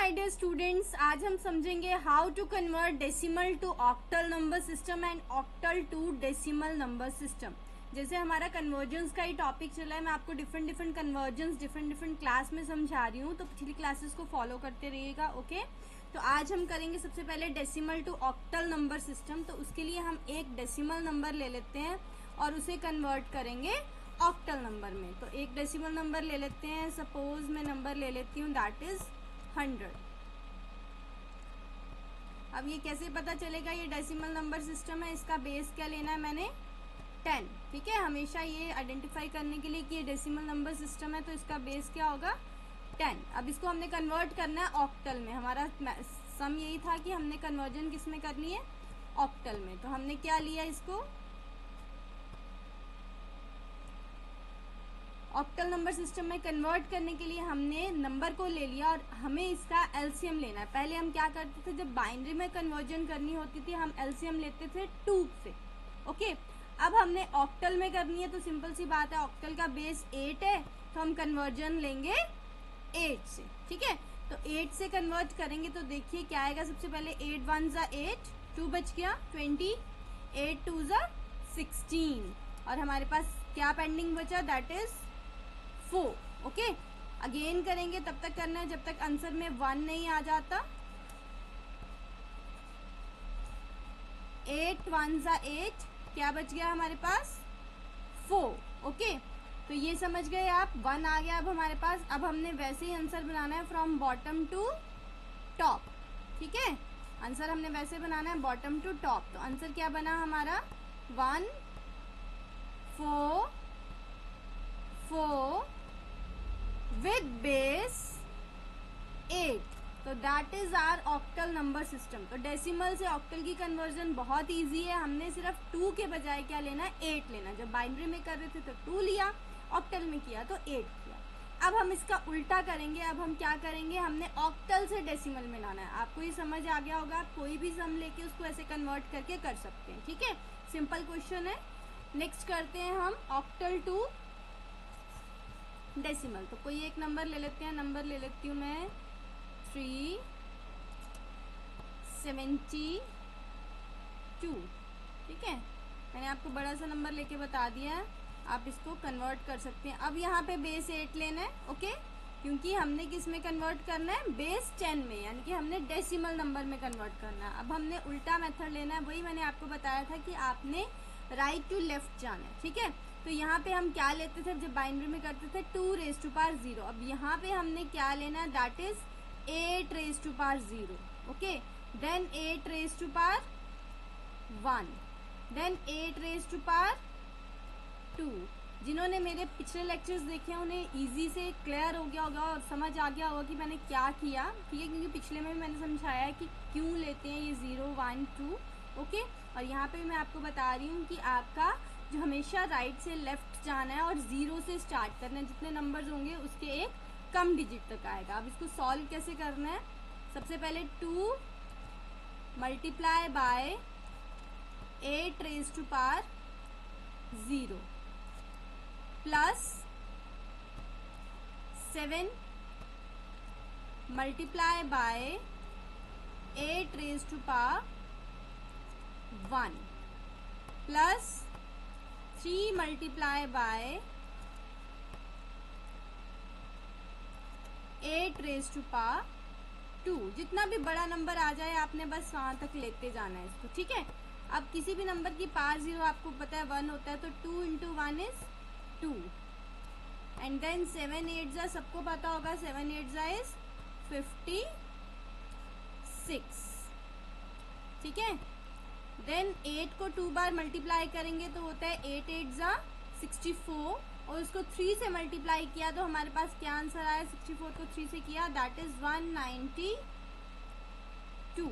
My dear students, आज हम समझेंगे how to convert decimal to octal number system and octal to decimal number system. जैसे हमारा convergence का ही टॉपिक चला है, मैं आपको डिफरेंट कन्वर्जेंस डिफरेंट क्लास में समझा रही हूँ, तो पिछली क्लासेस को फॉलो करते रहिएगा। ओके, तो आज हम करेंगे सबसे पहले decimal to octal number system. तो उसके लिए हम एक डेसिमल नंबर ले लेते हैं और उसे कन्वर्ट करेंगे ऑक्टल नंबर में। तो एक डेसिमल नंबर ले लेते हैं, सपोज मैं नंबर ले लेती हूँ दैट इज 100। अब ये कैसे पता चलेगा ये डेसिमल नंबर सिस्टम है, इसका बेस क्या लेना है मैंने 10। ठीक है, हमेशा ये आइडेंटिफाई करने के लिए कि ये डेसिमल नंबर सिस्टम है तो इसका बेस क्या होगा 10। अब इसको हमने कन्वर्ट करना है ऑक्टल में। हमारा सम यही था कि हमने कन्वर्जन किस में करनी है, ऑक्टल में। तो हमने क्या लिया, इसको ऑक्टल नंबर सिस्टम में कन्वर्ट करने के लिए हमने नंबर को ले लिया और हमें इसका एलसीएम लेना है। पहले हम क्या करते थे, जब बाइनरी में कन्वर्जन करनी होती थी हम एलसीएम लेते थे 2 से। ओके, अब हमने ऑक्टल में करनी है तो सिंपल सी बात है, ऑक्टल का बेस 8 है तो हम कन्वर्जन लेंगे 8 से। ठीक है, तो 8 से कन्वर्ट करेंगे तो देखिए क्या आएगा। सबसे पहले 8 1 ज़ा 8, 2 बच गया 20, 8 2 ज़ा 16 और हमारे पास क्या पेंडिंग बचा दैट इज 4। ओके, अगेन करेंगे, तब तक करना है जब तक आंसर में 1 नहीं आ जाता। 8 1 ज़ा 8, क्या बच गया हमारे पास 4। ओके, तो ये समझ गए आप, 1 आ गया अब हमारे पास। अब हमने वैसे ही आंसर बनाना है फ्रॉम बॉटम टू टॉप। ठीक है, आंसर हमने वैसे बनाना है बॉटम टू टॉप। तो आंसर क्या बना हमारा 1 4 4 with base 8। तो that is our octal number system. तो डेसिमल से ऑक्टल की कन्वर्जन बहुत इजी है। हमने सिर्फ 2 के बजाय क्या लेना है 8 लेना। जब बाइनरी में कर रहे थे तो 2 लिया, ऑक्टल में किया तो 8 किया। अब हम इसका उल्टा करेंगे। अब हम क्या करेंगे, हमने ऑक्टल से डेसिमल में लाना है। आपको ये समझ आ गया होगा, आप कोई भी सम लेके उसको ऐसे कन्वर्ट करके कर सकते हैं। ठीक है, सिंपल क्वेश्चन है। नेक्स्ट करते हैं हम ऑक्टल टू डेसिमल। तो कोई एक नंबर ले लेते हैं, नंबर ले लेती हूँ मैं 372। ठीक है, मैंने आपको बड़ा सा नंबर लेके बता दिया है, आप इसको कन्वर्ट कर सकते हैं। अब यहाँ पे बेस 8 लेना है। ओके, क्योंकि हमने किस में कन्वर्ट करना है, बेस 10 में, यानी कि हमने डेसिमल नंबर में कन्वर्ट करना है। अब हमने उल्टा मेथड लेना है, वही मैंने आपको बताया था कि आपने राइट टू लेफ्ट जाना है। ठीक है, तो यहाँ पे हम क्या लेते थे जब बाइनरी में करते थे 2 रेज़ टू पावर 0। अब यहाँ पे हमने क्या लेना है that is 8 raise to power 0। Okay, then 8 raise to power 1, then 8 raise to power 2। जिन्होंने मेरे पिछले लेक्चर्स देखे हैं उन्हें इजी से क्लियर हो गया होगा और समझ आ गया होगा कि मैंने क्या किया। ठीक है, क्योंकि पिछले में भी मैंने समझाया है कि क्यों लेते हैं ये 0 1 2। ओके, और यहाँ पे मैं आपको बता रही हूँ कि आपका जो हमेशा राइट से लेफ्ट जाना है और 0 से स्टार्ट करना है। जितने नंबर्स होंगे उसके एक कम डिजिट तक आएगा। अब इसको सॉल्व कैसे करना है, सबसे पहले 2 multiply by 8 raise to power 0 plus 7 multiply by 8 raise to power 1 plus 3 multiply by 8 raise to power 2। जितना भी बड़ा नंबर आ जाए आपने बस वहां तक लेते जाना है इसको। ठीक है, अब किसी भी नंबर की पावर 0 आपको पता है 1 होता है, तो 2 इंटू 1 इज 2 एंड देन 7 8 ज़ा, सबको पता होगा 7 8 ज़ा इज 56। ठीक है, देन 8 को 2 बार मल्टीप्लाई करेंगे तो होता है 8 8 ज़ा 64 और उसको 3 से मल्टीप्लाई किया तो हमारे पास क्या आंसर आया, 64 को 3 से किया दैट इज 192।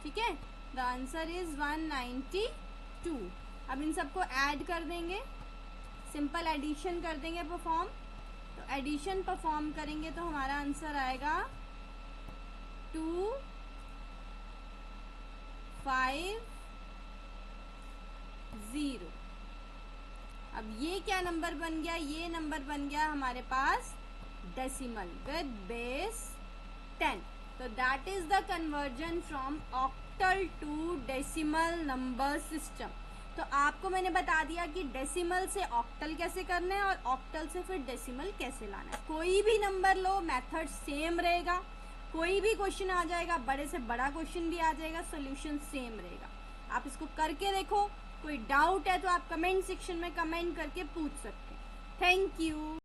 ठीक है, द आंसर इज 192। अब इन सबको ऐड कर देंगे, सिंपल एडिशन कर देंगे परफॉर्म। तो एडिशन परफॉर्म करेंगे तो हमारा आंसर आएगा 2 5 0। अब ये क्या नंबर बन गया, ये नंबर बन गया हमारे पास डेसिमल विद बेस 10। तो that is the conversion from octal to decimal number system. तो आपको मैंने बता दिया कि डेसिमल से ऑक्टल कैसे करना है और ऑक्टल से फिर डेसिमल कैसे लाना है। कोई भी नंबर लो, मेथड सेम रहेगा, कोई भी क्वेश्चन आ जाएगा, बड़े से बड़ा क्वेश्चन भी आ जाएगा, सॉल्यूशन सेम रहेगा। आप इसको करके देखो, कोई डाउट है तो आप कमेंट सेक्शन में कमेंट करके पूछ सकते हैं। Thank you.